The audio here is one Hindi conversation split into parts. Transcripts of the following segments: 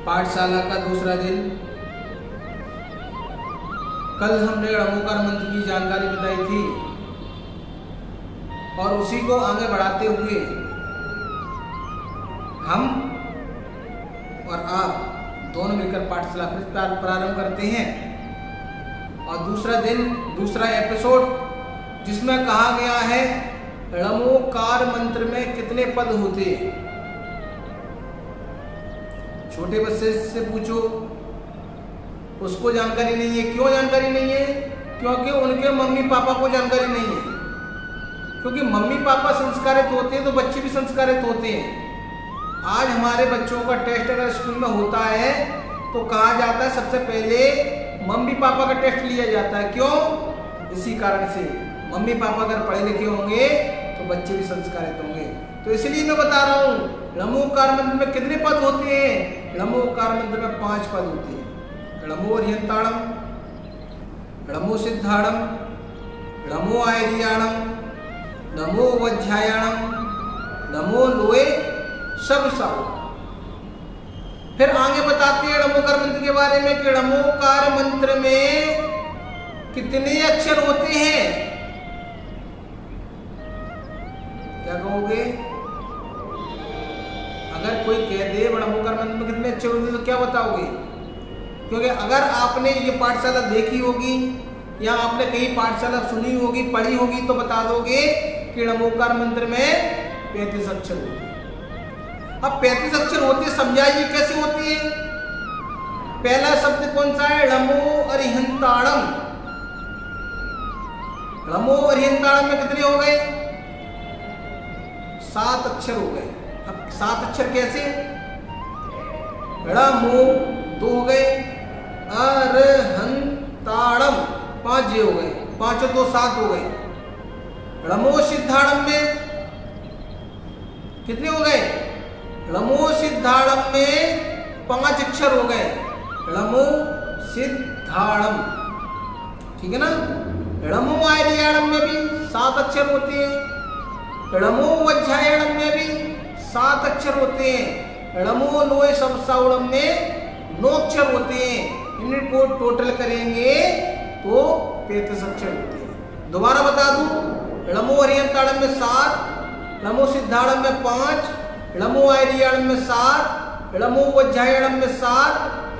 पाठशाला का दूसरा दिन। कल हमने णमोकार मंत्र की जानकारी बताई थी और उसी को आगे बढ़ाते हुए हम और आप दोनों मिलकर पाठशाला फिर प्रारंभ करते हैं। और दूसरा दिन, दूसरा एपिसोड जिसमें कहा गया है णमोकार मंत्र में कितने पद होते हैं। छोटे बच्चे से पूछो, उसको जानकारी नहीं है। क्यों जानकारी नहीं है? क्योंकि उनके मम्मी पापा को जानकारी नहीं है। क्योंकि मम्मी पापा संस्कारित होते हैं तो बच्चे भी संस्कारित होते हैं। आज हमारे बच्चों का टेस्ट अगर स्कूल में होता है तो कहा जाता है सबसे पहले मम्मी पापा का टेस्ट लिया जाता है। क्यों? इसी कारण से मम्मी पापा अगर पढ़े लिखे होंगे तो बच्चे भी संस्कारित होंगे। तो इसलिए मैं बता रहा हूँ णमोकार मंत्र में कितने पद होते हैं। णमोकार मंत्र में 5 पद होते हैं। णमो अर्यंताणम, णमो सिद्धाणम, णमो आयर्याणम, नमो वज्रायणम, नमो लोए सबसाऊ। फिर आगे बताते हैं णमोकार मंत्र के बारे में कि णमोकार मंत्र में कितने अक्षर होते हैं। क्या कहोगे? अगर कोई कह दे णमोकार मंत्र में कितने अक्षर होते हैं तो क्या बताओगे? क्योंकि अगर आपने ये पाठशाला देखी होगी या आपने कहीं पाठशाला सुनी होगी, पढ़ी होगी तो बता दोगे कि णमोकार मंत्र में 35 अक्षर होते हैं। अब 35 अक्षर होते हैं, समझाइए कैसे होती है। पहला शब्द कौन सा है? णमो अर्यंताणम। णमो अर्यंताणम में कितने हो गए? 7 अक्षर हो गए। अब 7 अक्षर कैसे? णमो 2 हो गए, अर्यंताणम 5 हो गए, 5 और 2 7 हो गए। णमो सिद्धाणम में कितने हो गए? णमो सिद्धाणम में 5 अक्षर हो गए। णमो सिद्धाणम, ठीक है ना। णमो आयर्याणम में भी 7 अक्षर होते हैं। णमो वज्रायणम में भी 7 अक्षर होते हैं। णमो लोए सबसाउणम में 9 अक्षर होते हैं। इनको टोटल करेंगे तो 35 अक्षर होते हैं। दोबारा बता दूं, णमो अर्यंताणम में 7, णमो सिद्धाणम में 5, णमो आयर्याणम में 7, णमो वज्रायणम में 7,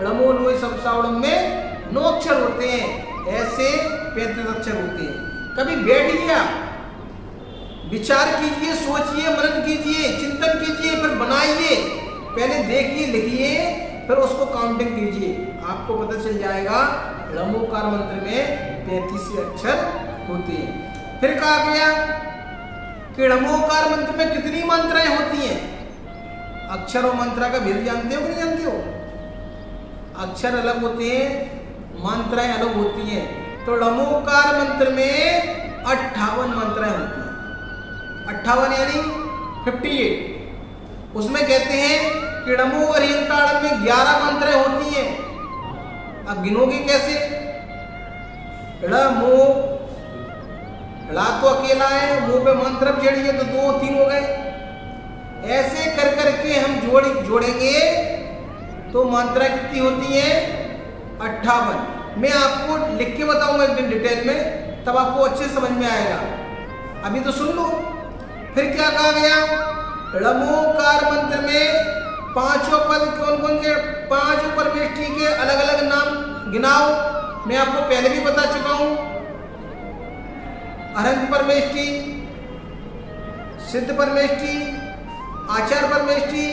णमो लोए सबसाउणम में 9 अक्षर होते हैं। ऐसे 35 अक्षर होते हैं। कभी बैठिए, आप विचार कीजिए, सोचिए, मनन कीजिए, चिंतन कीजिए, फिर बनाइए। पहले देखिए, लिखिए, फिर उसको काउंटिंग कीजिए। आपको पता चल जाएगा णमोकार मंत्र में 35 अक्षर होते हैं। फिर कहा गया कि णमोकार मंत्र में कितनी मात्राएं होती हैं। अक्षर और मंत्रा का भेद जानते हो कि नहीं जानते हो? अक्षर अलग होते हैं, मात्राएं अलग होती हैं। तो णमोकार मंत्र में 58 मात्राएं होती हैं। 58 यानी 58। उसमें कहते हैं कि णमो अर्यंताणम में 11 मात्राएं होती हैं। अब गिनोगे कैसे? णमो, ला तो अकेला है, मुंह पे मंत्र जड़ी है तो 2 3 हो गए। ऐसे कर करके हम जोड़ेंगे तो मात्रा कितनी होती है? 58। मैं आपको लिख के बताऊंगा एक दिन डिटेल में, तब आपको अच्छे समझ में आएगा। अभी तो सुन लो। फिर क्या कहा गया? णमोकार मंत्र में 5 पद कौन कौन से? 5 परमेष्ठी के अलग अलग नाम गिनाओ। मैं आपको पहले भी बता चुका हूं। अरंत परमेष्ठी, सिद्ध परमेष्ठी, आचार परमेष्ठी,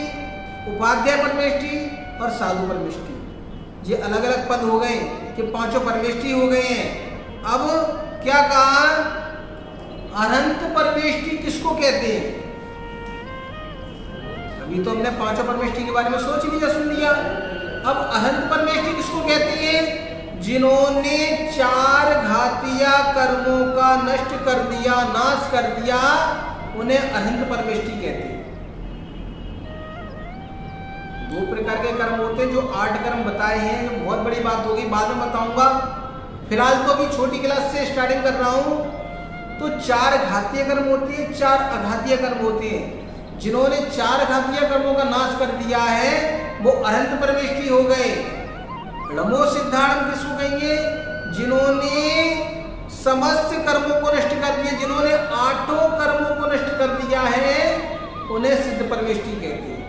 उपाध्याय परमेष्ठी और साधु परमेष्ठी। ये अलग अलग पद हो गए कि 5 परमेष्ठी हो गए हैं। अब क्या कहा? अरंत परमेष्ठी किसको कहते हैं? अभी तो हमने 5 परमेष्ठी के बारे में सोच लिया, सुन लिया। अब अरंत परमेष्ठी किसको कहते हैं? जिन्होंने 4 घातीय कर्मों का नष्ट कर दिया, नाश कर दिया, उन्हें अरंत परमेष्ठी कहते हैं। 2 प्रकार के कर्म होते हैं जो 8 कर्म बताए हैं। ये बहुत बड़ी बात होगी, बाद में बताऊंगा। फिलहाल तो अभी छोटी क्लास से स्टार्टिंग कर रहा हूं। तो 4 घातीय कर्म होते हैं, 4 अघातीय कर्म होते हैं। जिन्होंने 4 घातीय कर्मों का नाश कर दिया है वो अरहंत परमेष्ठी हो गए। लमो सिद्धाणम किसको कहेंगे? जिन्होंने समस्त कर्मों को नष्ट कर दिया, जिन्होंने 8 कर्मों को नष्ट कर दिया है, उन्हें सिद्ध परमेष्ठी कहते हैं।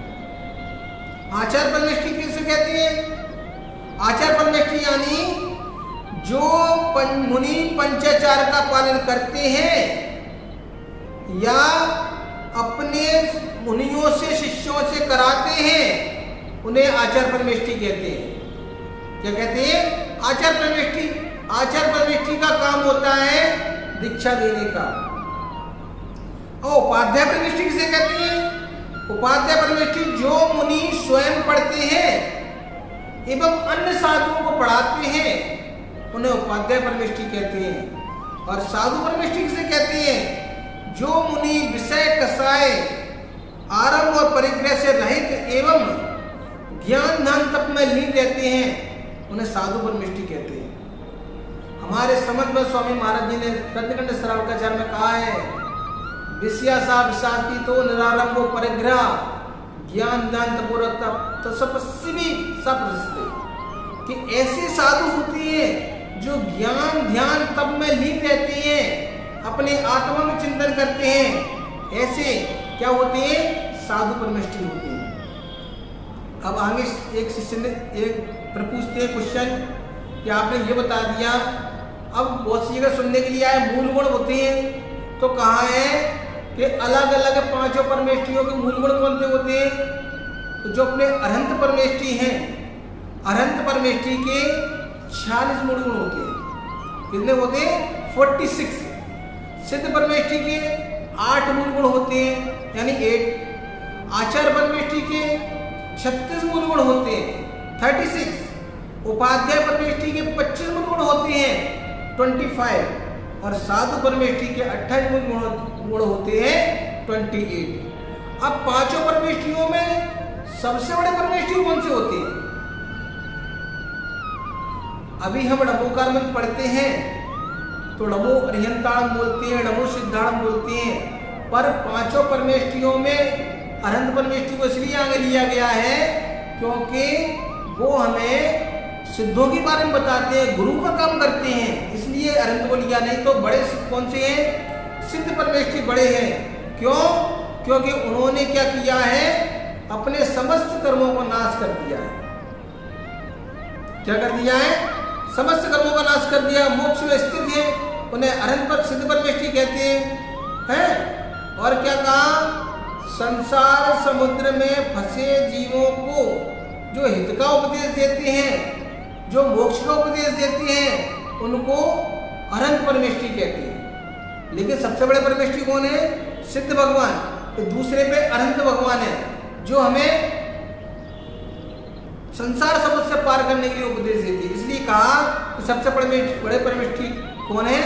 आचार परमेष्ठी किसे कहते हैं? आचार परमेष्ठी यानी जो मुनि पंचाचार का पालन करते हैं या अपने मुनियों से शिष्यों से कराते हैं, उन्हें आचार परमेष्ठी कहते हैं। क्या कहते हैं? आचार परमेष्ठी। आचार परमेष्ठी का काम होता है दीक्षा देने का। और उपाध्याय परमेष्ठी किसे कहते हैं? उपाध्याय परमेष्ठी जो मुनि स्वयं पढ़ते हैं एवं अन्य साधुओं को पढ़ाते हैं, उन्हें उपाध्याय परमेष्ठी कहते हैं। और साधु परमेष्ठी किसे कहते हैं? जो मुनि विषय कषाय आरंभ और परिग्रह से रहित एवं ज्ञान ध्यान तप में लीन रहते हैं, उन्हें साधु परमेष्ठी कहते हैं। हमारे समझ में स्वामी महाराज जी ने रत्नखंड श्रावकाचार में कहा है, विषयासा विषाती तो निरारंभो परिग्रह ज्ञान ध्यान तपोरत तपस्वी सप्रस्ते, कि ऐसे साधु होते हैं जो ज्ञान ध्यान तप में लीन रहते हैं, अपने आत्मा में चिंतन करते हैं, ऐसे क्या होते हैं? साधु परमेष्ठी होते हैं। अब आगे एक शिष्य ने एक पूछते हैं क्वेश्चन कि आपने ये बता दिया, अब बहुत सी जगह सुनने के लिए आए मूल गुण होते हैं, तो कहा है कि अलग अलग 5 परमेष्ठियों के मूल गुण कौन से होते हैं? तो जो अपने अरहंत परमेष्ठी हैं, अरहंत परमेष्ठी के 46 मूल गुण होते हैं। कितने होते हैं? 46। सिद्ध परमेष्ठी के 8 मूल गुण होते हैं, यानी 8। आचार परमेष्ठी के 36 मूल गुण होते हैं, 36। उपाध्याय परमेष्ठी के 25 मूल गुण होते हैं, 25। और साधु परमेष्ठी के 28 मूल गुण होते हैं, 28। अब 5 परमेष्ठियों में सबसे बड़े परमेष्ठी कौन से होते हैं? अभी हम नमोकार मंत्र पढ़ते हैं तो नमो अरिहंताणम बोलते हैं, नमो सिद्धाणम बोलते हैं, पर 5 परमेष्ठियों में अरहंत परमेष्ठी को इसलिए आगे लिया गया है क्योंकि वो हमें सिद्धों के बारे में बताते हैं, गुरु का काम करते हैं, इसलिए अरहंत को लिया। नहीं तो बड़े कौन से हैं? सिद्ध परमेष्ठी बड़े हैं। क्यों? क्योंकि उन्होंने क्या किया है? अपने समस्त कर्मों को नाश कर दिया है। क्या कर दिया है? समस्त कर्मों का नाश कर दिया, मोक्ष में स्थित है, उन्हें अरहंत पर सिद्ध परमेष्ठी कहते हैं। और क्या कहा? संसार समुद्र में फंसे जीवों को जो हित का उपदेश देते हैं, जो मोक्ष का उपदेश देते हैं, उनको अरहंत परमेष्ठी कहते हैं। लेकिन सबसे बड़े परमेष्ठी कौन है? सिद्ध भगवान। तो दूसरे पे अरहंत भगवान है जो हमें संसार समुद्र से पार करने के लिए उपदेश देती है। इसलिए कहा कि सबसे बड़े परमेष्ठी कौन है?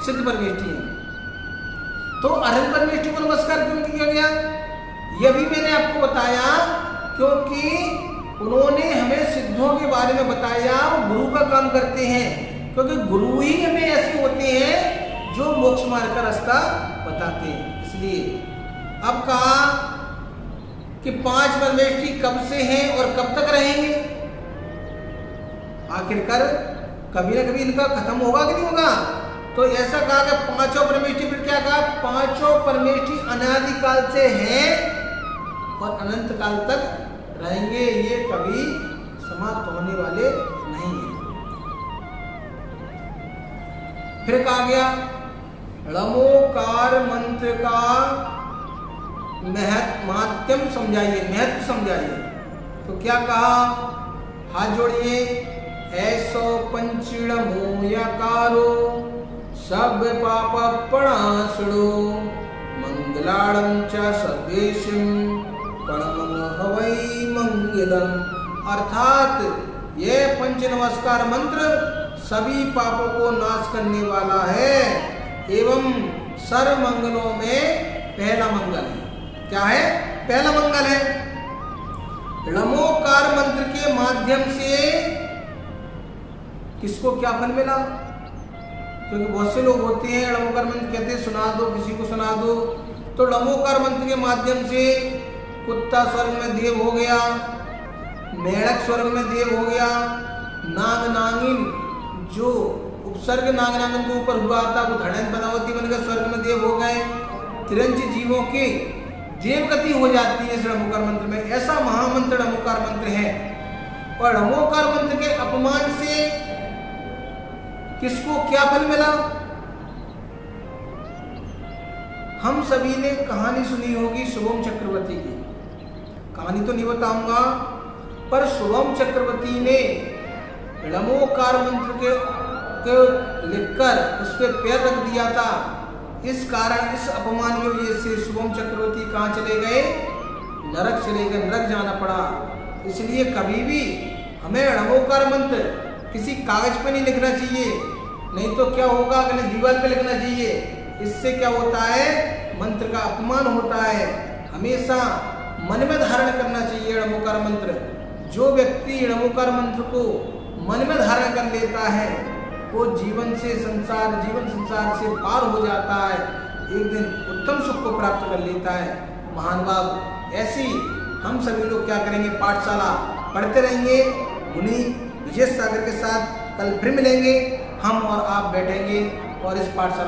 सिद्ध परमेष्ठी है। तो अरहंत परमेष्ठी को नमस्कार क्यों किया गया? यह भी मैंने आपको बताया क्योंकि उन्होंने हमें सिद्धों के बारे में बताया, गुरु का काम करते हैं, क्योंकि गुरु ही हमें ऐसे होते हैं जो मोक्ष मार्ग का रास्ता बताते हैं। इसलिए अब कहा कि 5 परमेष्ठी कब से हैं और कब तक रहेंगे? आखिरकार कभी ना कभी इनका खत्म होगा कि नहीं होगा? तो ऐसा कहा कि 5 परमेष्ठी, फिर क्या कहा? 5 परमेष्ठी अनादिकाल से हैं और अनंत काल तक रहेंगे, ये कभी समाप्त होने वाले नहीं है। फिर कहा गया लमोकार मंत्र का महत्व समझाइए। तो क्या कहा? हाथ जोड़िए। ऐसो पंचणमो यकारो सब पाप प्रणाशुडो मंगलाड़म च सर्वेशम परमं हवै मंगलम। अर्थात ये पंच नमस्कार मंत्र सभी पापों को नाश करने वाला है एवं सर्व मंगलों में पहला मंगल है। क्या है? पहला मंगल है। नमोकार मंत्र के माध्यम से किसको क्या फल मिला? क्योंकि बहुत से लोग होते हैं नमोकार मंत्र कहते हैं सुना दो, किसी को सुना दो। तो नमोकार मंत्र के माध्यम से कुत्ता स्वर्ग में देव हो गया, मेढक स्वर्ग में देव हो गया, नाग नागिन जो उपसर्ग नाग नागिन के ऊपर हुआ था वो धड़न पद्मावती बनकर स्वर्ग में देव हो गए। तिरंज जीवों के देवगति हो जाती है इस णमोकार मंत्र में। ऐसा महामंत्र णमोकार मंत्र है। और णमोकार मंत्र के अपमान से किसको क्या फल मिला? हम सभी ने कहानी सुनी होगी शुभम चक्रवर्ती की। कहानी तो नहीं बताऊंगा, पर शुभम चक्रवर्ती ने णमोकार मंत्र के लिखकर उस पर पैर रख दिया था। इस कारण इस अपमान की वजह से शुभम चक्रवर्ती कहाँ चले गए? नरक चले गए, नरक जाना पड़ा। इसलिए कभी भी हमें णमोकार मंत्र किसी कागज पर नहीं लिखना चाहिए, नहीं तो क्या होगा, कहीं दीवार पे लिखना चाहिए। इससे क्या होता है? मंत्र का अपमान होता है। हमेशा मन में धारण करना चाहिए णमोकार मंत्र। जो व्यक्ति णमोकार मंत्र को मन में धारण कर लेता है वो जीवन संसार से पार हो जाता है, एक दिन उत्तम सुख को प्राप्त कर लेता है। महान भाव ऐसी हम सभी लोग क्या करेंगे? पाठशाला पढ़ते रहेंगे। मुनि विजय सागर के साथ कल फिर मिलेंगे। हम और आप बैठेंगे और इस पाठशाला